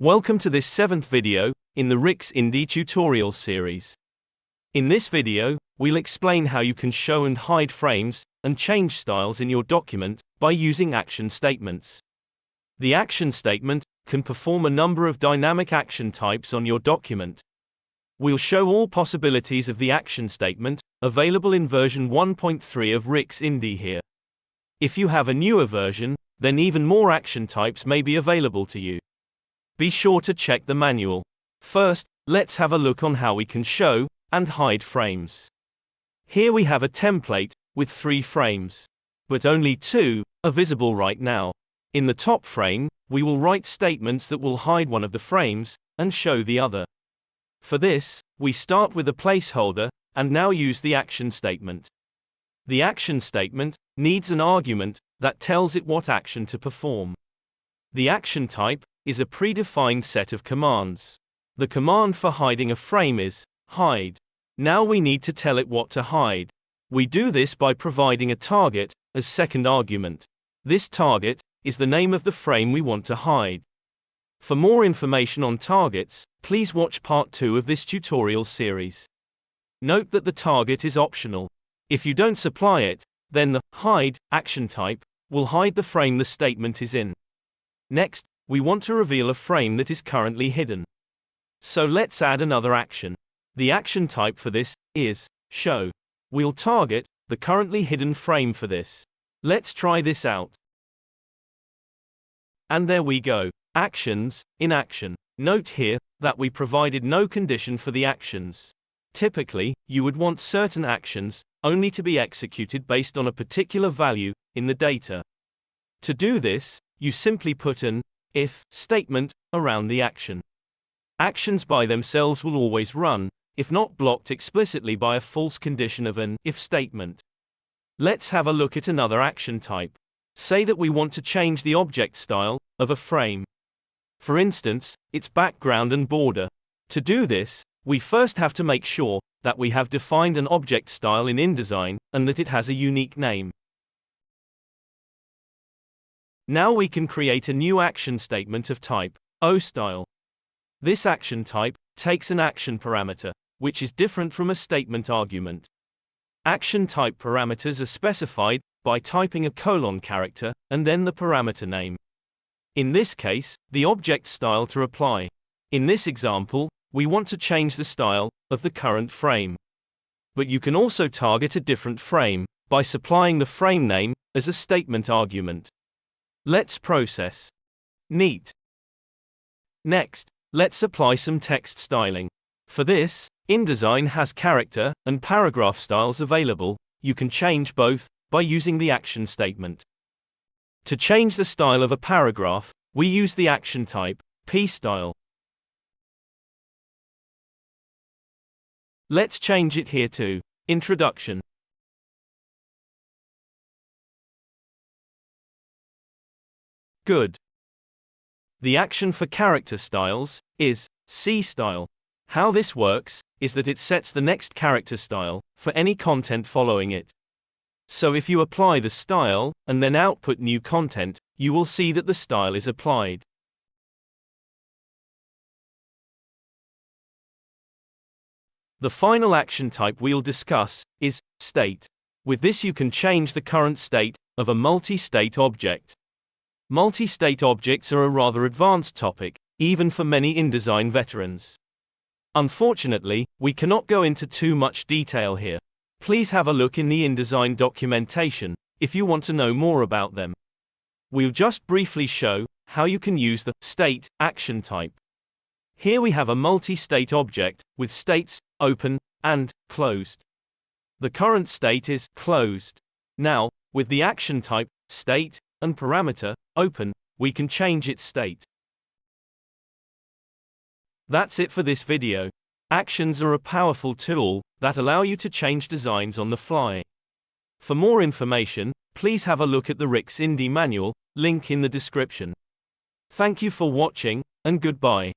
Welcome to this 7th video in the Rxindi tutorial series. In this video, we'll explain how you can show and hide frames and change styles in your document by using action statements. The action statement can perform a number of dynamic action types on your document. We'll show all possibilities of the action statement, available in version 1.3 of Rxindi here. If you have a newer version, then even more action types may be available to you. Be sure to check the manual. First, let's have a look on how we can show and hide frames. Here we have a template with 3 frames, but only 2 are visible right now. In the top frame, we will write statements that will hide one of the frames and show the other. For this, we start with a placeholder and now use the action statement. The action statement needs an argument that tells it what action to perform. The action type is a predefined set of commands. The command for hiding a frame is hide. Now we need to tell it what to hide. We do this by providing a target as second argument. This target is the name of the frame we want to hide. For more information on targets, please watch part 2 of this tutorial series. Note that the target is optional. If you don't supply it, then the hide action type will hide the frame the statement is in. Next, we want to reveal a frame that is currently hidden. So let's add another action. The action type for this is show. We'll target the currently hidden frame for this. Let's try this out. And there we go. Actions in action. Note here that we provided no condition for the actions. Typically, you would want certain actions only to be executed based on a particular value in the data. To do this, you simply put an if statement around the action. Actions by themselves will always run, if not blocked explicitly by a false condition of an if statement. Let's have a look at another action type. Say that we want to change the object style of a frame. For instance, its background and border. To do this, we first have to make sure that we have defined an object style in InDesign and that it has a unique name. Now we can create a new action statement of type OStyle. This action type takes an action parameter, which is different from a statement argument. Action type parameters are specified by typing a colon character and then the parameter name. In this case, the object style to apply. In this example, we want to change the style of the current frame. But you can also target a different frame by supplying the frame name as a statement argument. Let's process. Neat. Next, let's apply some text styling. For this, InDesign has character and paragraph styles available. You can change both by using the action statement. To change the style of a paragraph, we use the action type pstyle. Let's change it here to introduction. Good. The action for character styles is cstyle. How this works is that it sets the next character style for any content following it. So if you apply the style and then output new content, you will see that the style is applied. The final action type we'll discuss is state. With this you can change the current state of a multi-state object. Multi-state objects are a rather advanced topic, even for many InDesign veterans. Unfortunately, we cannot go into too much detail here. Please have a look in the InDesign documentation if you want to know more about them. We'll just briefly show how you can use the state action type. Here we have a multi-state object with states open and closed. The current state is closed. Now, with the action type state and parameter open, we can change its state. That's it for this video. Actions are a powerful tool that allow you to change designs on the fly. For more information, please have a look at the Rxindi manual, link in the description. Thank you for watching, and goodbye.